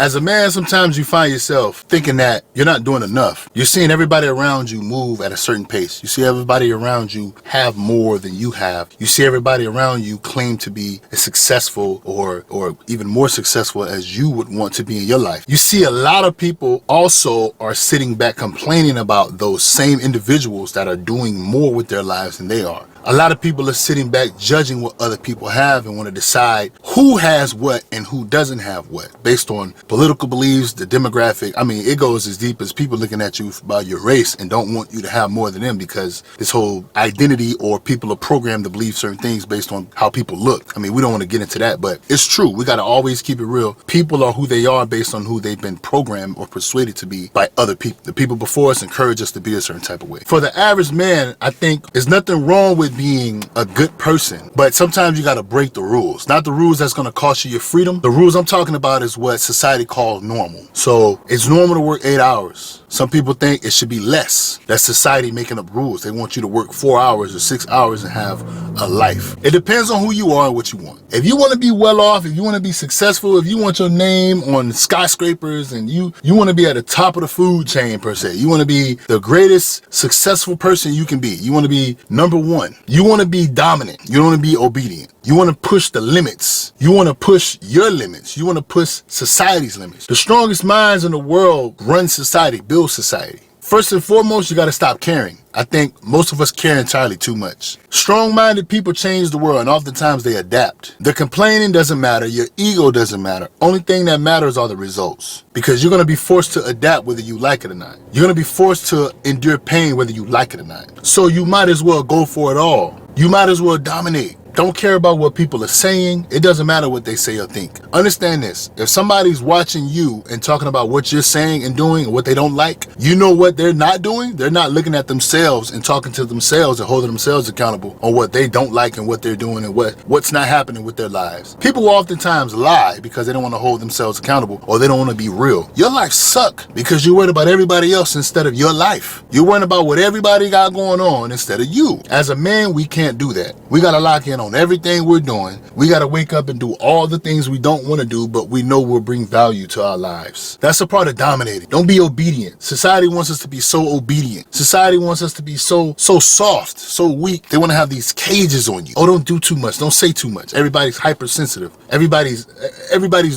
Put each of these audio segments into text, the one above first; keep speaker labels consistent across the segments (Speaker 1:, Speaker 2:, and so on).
Speaker 1: As a man, sometimes you find yourself thinking that you're not doing enough. You're seeing everybody around you move at a certain pace. You see everybody around you have more than you have. You see everybody around you claim to be as successful or even more successful as you would want to be in your life. You see a lot of people also are sitting back complaining about those same individuals that are doing more with their lives than they are. A lot of people are sitting back judging what other people have and want to decide who has what and who doesn't have what based on political beliefs, the demographic. I mean, it goes as deep as people looking at you about your race and don't want you to have more than them because this whole identity or people are programmed to believe certain things based on how people look. I mean, we don't want to get into that, but it's true. We got to always keep it real. People are who they are based on who they've been programmed or persuaded to be by other people. The people before us encourage us to be a certain type of way. For the average man, I think there's nothing wrong with being a good person, but sometimes you got to break the rules. Not the rules that's going to cost you your freedom. The rules I'm talking about is what society calls normal. So it's normal to work 8 hours. Some people think it should be less. That's society making up rules. They want you to work 4 hours or 6 hours and have a life. It depends on who you are and what you want. If you want to be well off, if you want to be successful, if you want your name on skyscrapers and you want to be at the top of the food chain per se, you want to be the greatest successful person you can be. You want to be number one. You want to be dominant. You want to be obedient. You want to push the limits. You want to push your limits. You want to push society's limits. The strongest minds in the world run society, build society. First and foremost, you got to stop caring. I think most of us care entirely too much. Strong-minded people change the world, and oftentimes they adapt. The complaining doesn't matter. Your ego doesn't matter. Only thing that matters are the results. Because you're going to be forced to adapt whether you like it or not. You're going to be forced to endure pain whether you like it or not. So you might as well go for it all. You might as well dominate. Don't care about what people are saying. It doesn't matter what they say or think. Understand this. If somebody's watching you and talking about what you're saying and doing and what they don't like, you know what they're not doing? They're not looking at themselves and talking to themselves and holding themselves accountable on what they don't like and what they're doing and what's not happening with their lives. People oftentimes lie because they don't want to hold themselves accountable or they don't want to be real. Your life sucks because you're worried about everybody else instead of your life. You're worried about what everybody got going on instead of you. As a man, we can't do that. We got to lock in on everything we're doing. We got to wake up and do all the things we don't want to do, but we know will bring value to our lives. That's a part of dominating. Don't be obedient. Society wants us to be so obedient. Society wants us to be so soft, so weak. They want to have these cages on you. Oh, don't do too much. Don't say too much. Everybody's hypersensitive. Everybody's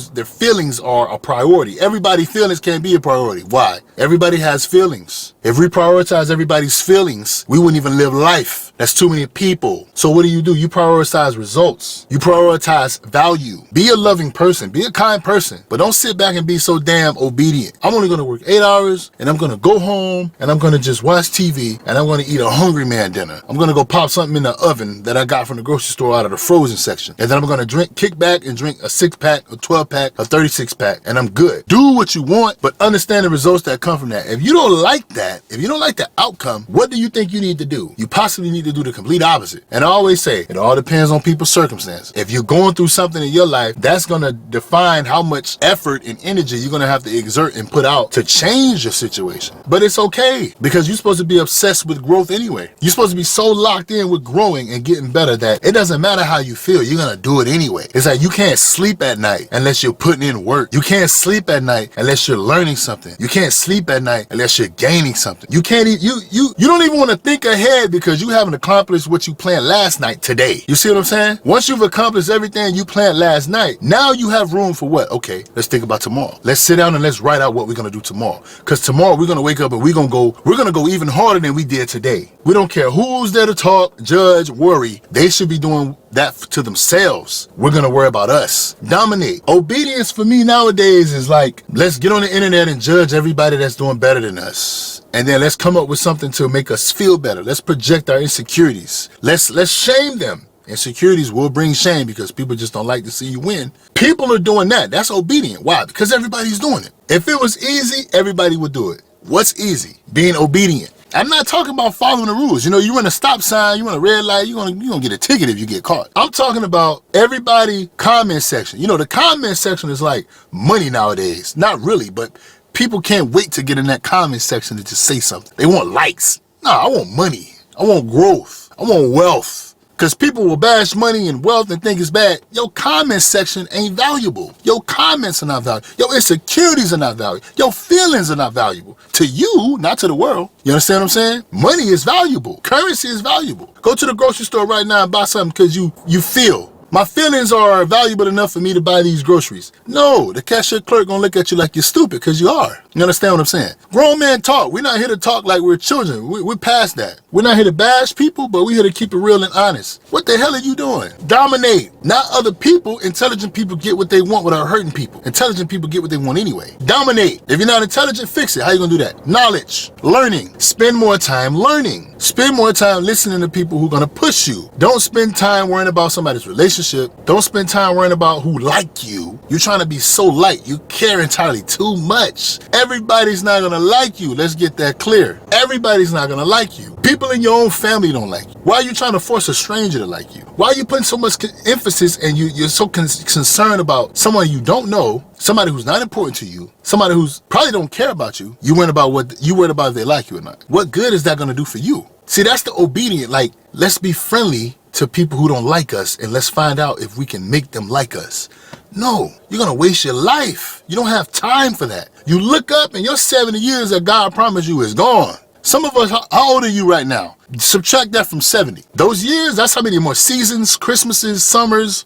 Speaker 1: their feelings are a priority. Everybody's feelings can't be a priority. Why? Everybody has feelings. If we prioritize everybody's feelings, we wouldn't even live life. That's too many people. So what do? You prioritize results. You prioritize value. Be a loving person. Be a kind person. But don't sit back and be so damn obedient. I'm only going to work 8 hours and I'm going to go home and I'm going to just watch TV and I'm going to eat a hungry man dinner. I'm going to go pop something in the oven that I got from the grocery store out of the frozen section. And then I'm going to kick back and drink a 6-pack, a 12-pack, a 36-pack, and I'm good. Do what you want, but understand the results that come from that. If you don't like that, if you don't like the outcome, what do you think you need to do? You possibly need to do the complete opposite. And I always say, it all depends on people's circumstances. If you're going through something in your life, that's going to define how much effort and energy you're going to have to exert and put out to change your situation. But it's okay because you're supposed to be obsessed with growth anyway. You're supposed to be so locked in with growing and getting better that it doesn't matter how you feel. You're going to do it anyway. It's like you can't sleep at night unless you're putting in work. You can't sleep at night unless you're learning something. You can't sleep at night unless you're gaining something. You can't you don't even want to think ahead because you haven't accomplished what you planned last night today. You see what I'm saying? Once you've accomplished everything you planned last night, now you have room for what? Okay, let's think about tomorrow. Let's sit down and let's write out what we're going to do tomorrow. Because tomorrow we're going to wake up and we're going to go even harder than we did today. We don't care who's there to talk, judge, worry. They should be doing that to themselves. We're going to worry about us. Dominate. Obedience for me nowadays is like, let's get on the internet and judge everybody that's doing better than us. And then let's come up with something to make us feel better. Let's project our insecurities. Let's shame them. Insecurities will bring shame because people just don't like to see you win. People are doing that. That's obedient. Why? Because everybody's doing it. If it was easy, everybody would do it. What's easy? Being obedient. I'm not talking about following the rules. You know, you run a stop sign, you run a red light, you're gonna get a ticket if you get caught. I'm talking about everybody comment section. You know, the comment section is like money nowadays. Not really, but people can't wait to get in that comment section to just say something. They want likes. No, I want money. I want growth. I want wealth. Because people will bash money and wealth and think it's bad. Your comment section ain't valuable. Your comments are not valuable. Your insecurities are not valuable. Your feelings are not valuable. To you, not to the world. You understand what I'm saying? Money is valuable. Currency is valuable. Go to the grocery store right now and buy something because you feel. My feelings are valuable enough for me to buy these groceries. No, the cashier clerk gonna look at you like you're stupid because you are. You understand what I'm saying? Grown men talk. We're not here to talk like we're children. We're past that. We're not here to bash people, but we're here to keep it real and honest. What the hell are you doing? Dominate. Not other people. Intelligent people get what they want without hurting people. Intelligent people get what they want anyway. Dominate. If you're not intelligent, fix it. How you gonna do that? Knowledge. Learning. Spend more time learning. Spend more time listening to people who are gonna push you. Don't spend time worrying about somebody's relationship. Don't spend time worrying about who like you. You're trying to be so light. You care entirely too much. Everybody's not going to like you. Let's get that clear. Everybody's not going to like you. People in your own family don't like you. Why are you trying to force a stranger to like you? Why are you putting so much emphasis and you're so concerned about someone you don't know, somebody who's not important to you, somebody who's probably don't care about you? You worried about if they like you or not. What good is that going to do for you? See, that's the obedient. Like, let's be friendly to people who don't like us and let's find out if we can make them like us. No, you're going to waste your life. You don't have time for that. You look up and your 70 years that God promised you is gone. Some of us, how old are you right now? Subtract that from 70. Those years, that's how many more seasons, Christmases, summers,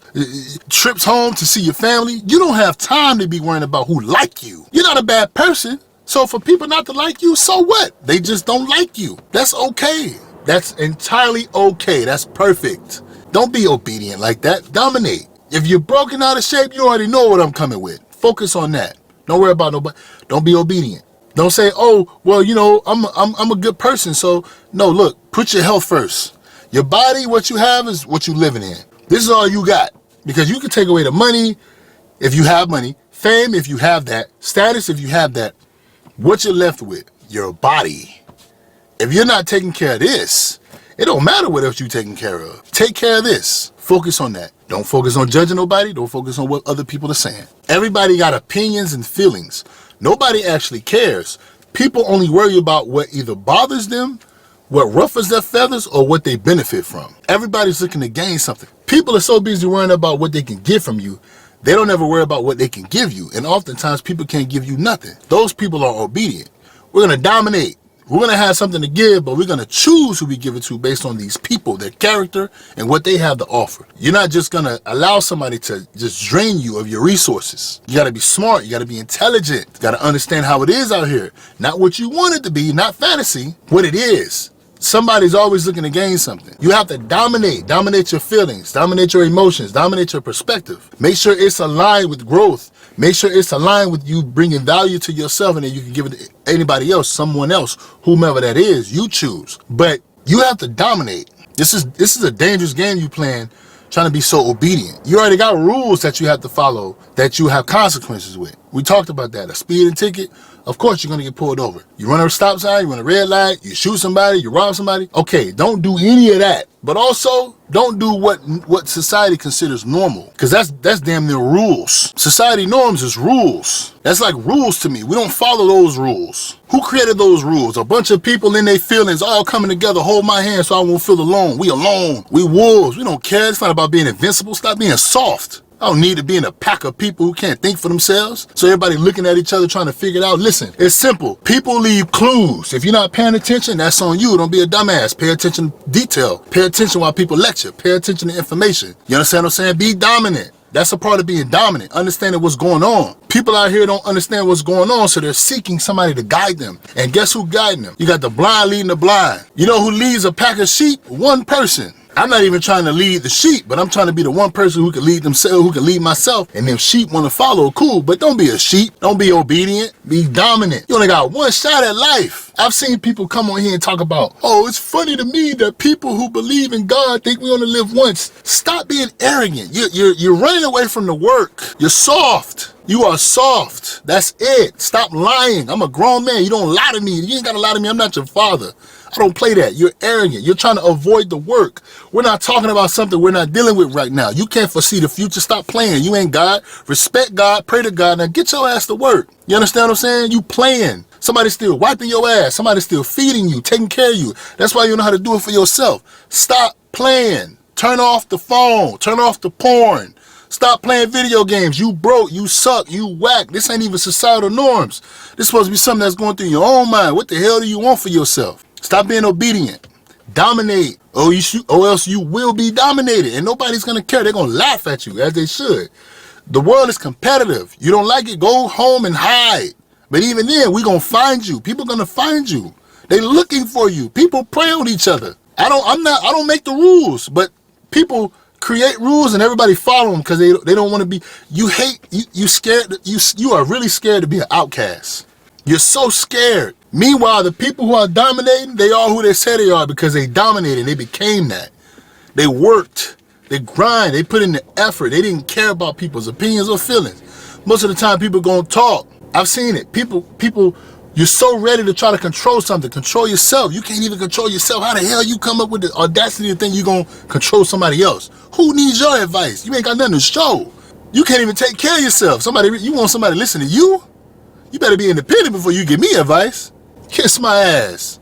Speaker 1: trips home to see your family. You don't have time to be worrying about who like you. You're not a bad person. So for people not to like you, so what? They just don't like you. That's okay. That's entirely okay. That's perfect. Don't be obedient like that. Dominate. If you're broken out of shape, you already know what I'm coming with. Focus on that. Don't worry about nobody. Don't be obedient. Don't say, oh, well, you know, I'm a good person. So no, look, put your health first. Your body, what you have is what you're living in. This is all you got. Because you can take away the money if you have money, fame if you have that, status if you have that. What you're left with, your body. If you're not taking care of this, it don't matter what else you're taking care of. Take care of this. Focus on that. Don't focus on judging nobody. Don't focus on what other people are saying. Everybody got opinions and feelings. Nobody actually cares. People only worry about what either bothers them, what ruffles their feathers, or what they benefit from. Everybody's looking to gain something. People are so busy worrying about what they can get from you. They don't ever worry about what they can give you. And oftentimes people can't give you nothing. Those people are obedient. We're going to dominate. We're going to have something to give, but we're going to choose who we give it to based on these people, their character, and what they have to offer. You're not just going to allow somebody to just drain you of your resources. You got to be smart. You got to be intelligent. You got to understand how it is out here. Not what you want it to be, not fantasy, what it is. Somebody's always looking to gain something. You have to dominate your feelings, dominate your emotions, dominate your perspective. Make sure it's aligned with growth. Make sure it's aligned with you bringing value to yourself, and then you can give it to anybody else, someone else, whomever that is, you choose. But you have to dominate. This is a dangerous game you playing, trying to be so obedient. You already got rules that you have to follow, that you have consequences with. We talked about that. A speeding ticket, of course you're going to get pulled over. You run a stop sign, you run a red light, you shoot somebody, you rob somebody. Okay, don't do any of that. But also, don't do what society considers normal. Because that's damn near rules. Society norms is rules. That's like rules to me. We don't follow those rules. Who created those rules? A bunch of people in their feelings all coming together. Hold my hand so I won't feel alone. We alone. We wolves. We don't care. It's not about being invincible. Stop being soft. I don't need to be in a pack of people who can't think for themselves. So everybody looking at each other trying to figure it out. Listen, it's simple. People leave clues. If you're not paying attention, that's on you. Don't be a dumbass. Pay attention to detail. Pay attention while people lecture. Pay attention to information. You understand what I'm saying? Be dominant. That's a part of being dominant. Understanding what's going on. People out here don't understand what's going on, so they're seeking somebody to guide them. And guess who's guiding them? You got the blind leading the blind. You know who leads a pack of sheep? One person. I'm not even trying to lead the sheep, but I'm trying to be the one person who can lead themselves, who can lead myself, and them sheep want to follow. Cool, but don't be a sheep. Don't be obedient. Be dominant. You only got one shot at life. I've seen people come on here and talk about, oh, it's funny to me that people who believe in God think we only live once. Stop being arrogant. You're running away from the work. You're soft. You are soft. That's it. Stop lying. I'm a grown man. You don't lie to me. You ain't got to lie to me. I'm not your father. I don't play that. You're arrogant. You're trying to avoid the work. We're not talking about something we're not dealing with right now. You can't foresee the future. Stop playing. You ain't God. Respect God. Pray to God. Now get your ass to work. You understand what I'm saying? You playing. Somebody's still wiping your ass. Somebody's still feeding you, taking care of you. That's why you know how to do it for yourself. Stop playing. Turn off the phone. Turn off the porn. Stop playing video games. You broke. You suck. You whack. This ain't even societal norms. This is supposed to be something that's going through your own mind. What the hell do you want for yourself? Stop being obedient. Dominate. Or else you will be dominated. And nobody's going to care. They're going to laugh at you, as they should. The world is competitive. You don't like it, go home and hide. But even then, we're going to find you. People are going to find you. They're looking for you. People prey on each other. I don't make the rules, but people create rules and everybody follow them because they don't want to be, you scared, you are really scared to be an outcast. You're so scared. Meanwhile, the people who are dominating, they are who they say they are because they dominated. They became that. They worked. They grind. They put in the effort. They didn't care about people's opinions or feelings. Most of the time, people gonna talk. I've seen it. People, you're so ready to try to control something. Control yourself. You can't even control yourself. How the hell you come up with the audacity to think you're gonna control somebody else? Who needs your advice? You ain't got nothing to show. You can't even take care of yourself. You want somebody to listen to you? You better be independent before you give me advice. Kiss my ass.